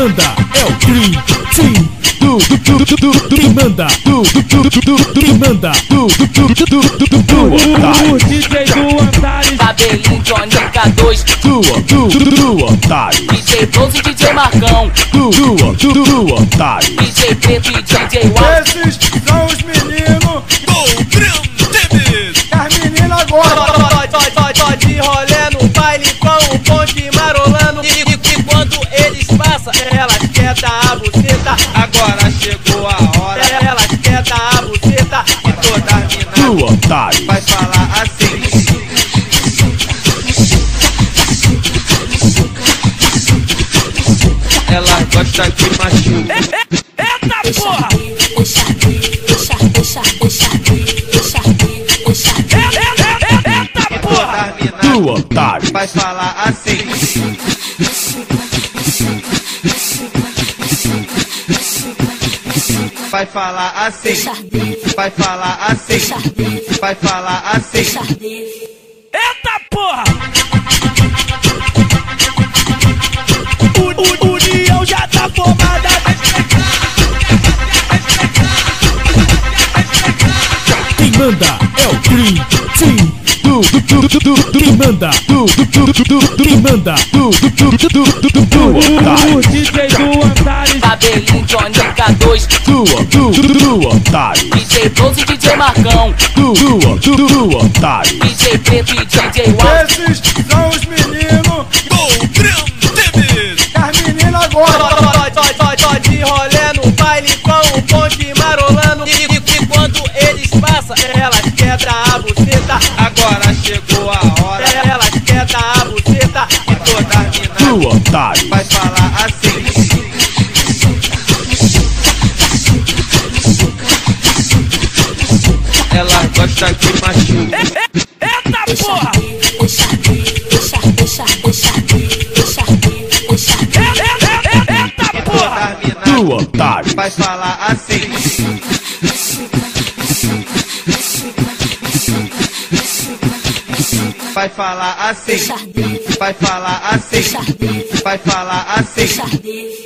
manda é o Dream Team. Quem manda, quem manda, o DJ do Antares, Cabelinho Johnny K2, do Otário, DJ Blues e DJ Marcão, do Otário, DJ Preto e DJ Wild. esses são os meninos do Dream Team. as meninas agora. Só de rolê no baile com o ponte marolando. E quando eles passam, elas querem dar a buceta. Agora chegou a hora, elas querem dar a buceta. E toda do mina Otário, vai falar assim. Ela gosta de machuca. Eita porra! Eita porra! do Otário, Vai falar assim. Vai falar assim. Vai falar assim. Vai falar assim. Eita porra! O União já tá formada. quem manda é o Dream Team. Quem manda, quem manda, do Otário, O DJ do Antares, Cabelinho Johnny K2, do Otário, DJ Blues e DJ Marcão, do Otário, DJ Preto e DJ Wild. esses são os meninos Do Dream Team. as meninas agora. Só de rolê no baile com o ponte marolando. E quando eles passam, elas querem dar a buceta. Agora chegou a hora, elas querem dar a buceta. E toda mina do Otário, vai falar assim. Ela gosta de machuca. Eita porra! Eita porra! Toda do mina Otário, vai falar assim. Vai falar assim. Vai falar assim. Vai falar assim.